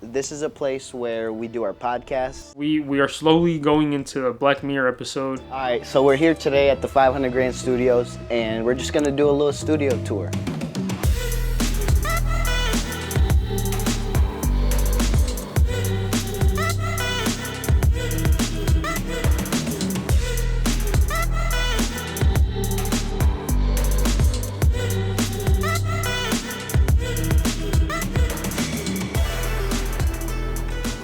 This is a place where we do our podcast. We are slowly going into a Black Mirror episode. All right, so we're here today at the 500 Grand Studios, and we're just gonna do a little studio tour.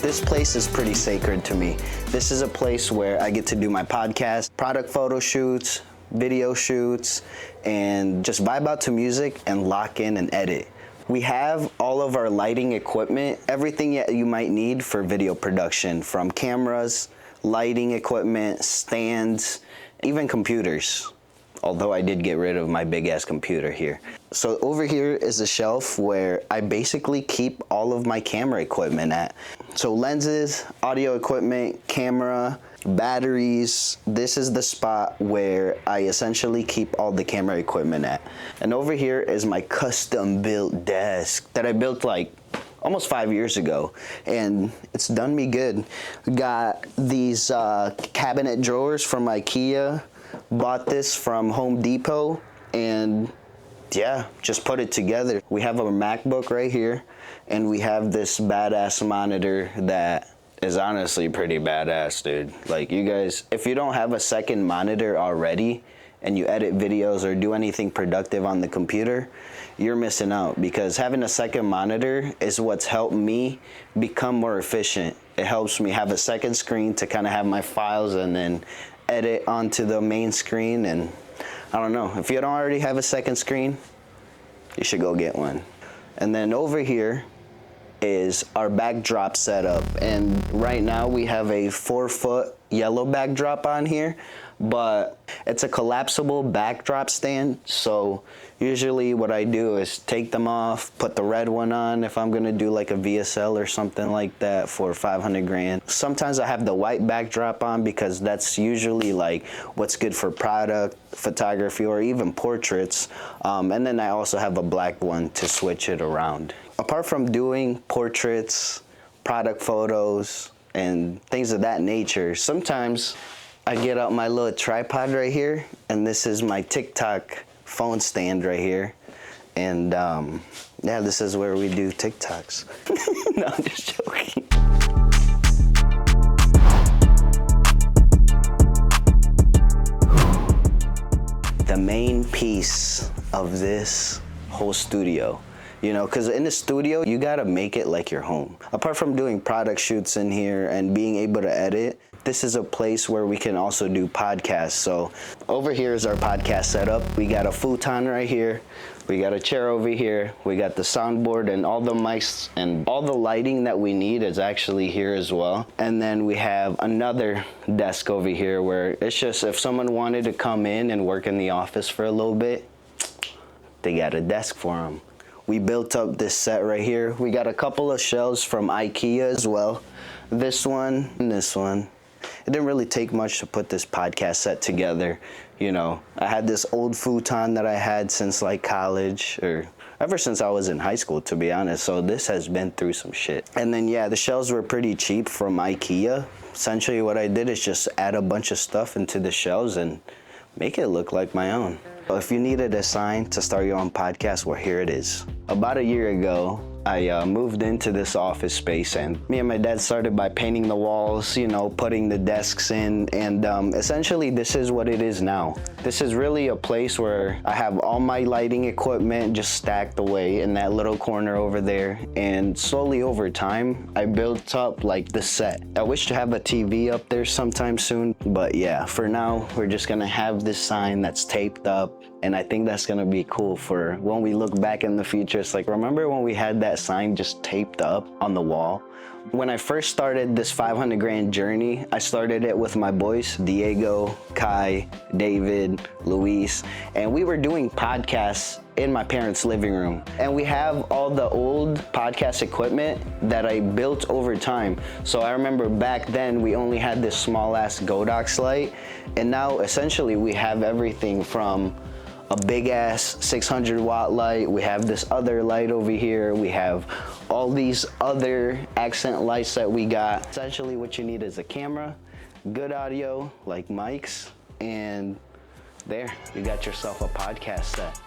This place is pretty sacred to me. This is a place where I get to do my podcast, product photo shoots, video shoots, and just vibe out to music and lock in and edit. We have all of our lighting equipment, everything you might need for video production, from cameras, lighting equipment, stands, even computers. Although I did get rid of my big ass computer here. So over here is a shelf where I basically keep all of my camera equipment at. So lenses, audio equipment, camera, batteries. This is the spot where I essentially keep all the camera equipment at. And over here is my custom built desk that I built like almost 5 years ago, and it's done me good. Got these cabinet drawers from IKEA. Bought this from Home Depot, and yeah, just put it together. We have a MacBook right here, and we have this badass monitor that is honestly pretty badass, dude. Like, you guys, if you don't have a second monitor already and you edit videos or do anything productive on the computer, you're missing out, because having a second monitor is what's helped me become more efficient. It helps me have a second screen to kind of have my files and then edit onto the main screen. And I don't know, if you don't already have a second screen, you should go get one. And then over here is our backdrop setup, and right now we have a 4-foot yellow backdrop on here, but it's a collapsible backdrop stand. So usually what I do is take them off, put the red one on if I'm gonna do like a VSL or something like that for 500 grand. Sometimes I have the white backdrop on because that's usually like what's good for product photography or even portraits. And then I also have a black one to switch it around. Apart from doing portraits, product photos, and things of that nature, sometimes I get out my little tripod right here, and this is my TikTok phone stand right here. And yeah, this is where we do TikToks. No, I'm just joking. The main piece of this whole studio, you know, because in the studio, you gotta make it like your home. Apart from doing product shoots in here and being able to edit, this is a place where we can also do podcasts. So over here is our podcast setup. We got a futon right here. We got a chair over here. We got the soundboard, and all the mics and all the lighting that we need is actually here as well. And then we have another desk over here where it's just if someone wanted to come in and work in the office for a little bit, they got a desk for them. We built up this set right here. We got a couple of shelves from IKEA as well. This one and this one. It didn't really take much to put this podcast set together. You know, I had this old futon that I had since like college, or ever since I was in high school, to be honest. So this has been through some shit. And then yeah, the shelves were pretty cheap from IKEA. Essentially what I did is just add a bunch of stuff into the shelves and make it look like my own. If you needed a sign to start your own podcast, well, here it is. About a year ago, I moved into this office space, and me and my dad started by painting the walls, you know, putting the desks in, and essentially this is what it is now. This is really a place where I have all my lighting equipment just stacked away in that little corner over there, and slowly over time, I built up like the set. I wish to have a TV up there sometime soon, but yeah, for now, we're just gonna have this sign that's taped up, and I think that's gonna be cool for when we look back in the future. It's like, remember when we had that sign just taped up on the wall? When I first started this 500 grand journey, I started it with my boys, Diego, Kai, David, Luis, and we were doing podcasts in my parents' living room. And we have all the old podcast equipment that I built over time. So I remember back then we only had this small ass Godox light, and now essentially we have everything from a big ass 600 watt light. We have this other light over here. We have all these other accent lights that we got. Essentially what you need is a camera, good audio like mics, and there, you got yourself a podcast set.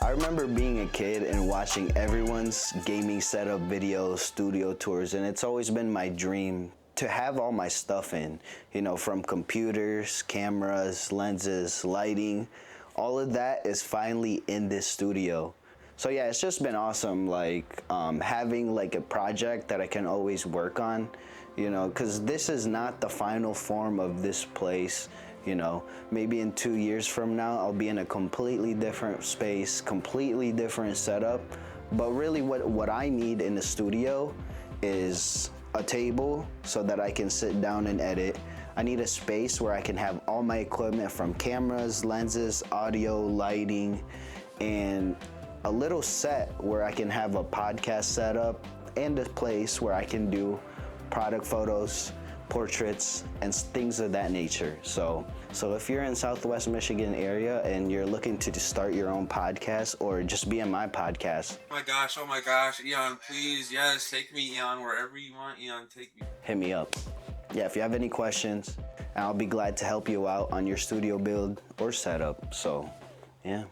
I remember being a kid and watching everyone's gaming setup videos, studio tours, and it's always been my dream to have all my stuff in, you know, from computers, cameras, lenses, lighting, all of that is finally in this studio. So yeah, it's just been awesome, like having like a project that I can always work on, you know, because this is not the final form of this place. You know, maybe in 2 years from now, I'll be in a completely different space, completely different setup. But really what I need in the studio is a table so that I can sit down and edit. I need a space where I can have all my equipment from cameras, lenses, audio, lighting, and a little set where I can have a podcast setup and a place where I can do product photos, portraits, and things of that nature. So if you're in Southwest Michigan area and you're looking to start your own podcast or just be in my podcast. Oh my gosh, Eon, please, yes, take me, Eon, wherever you want, Eon, take me. Hit me up. Yeah, if you have any questions, I'll be glad to help you out on your studio build or setup. So, yeah.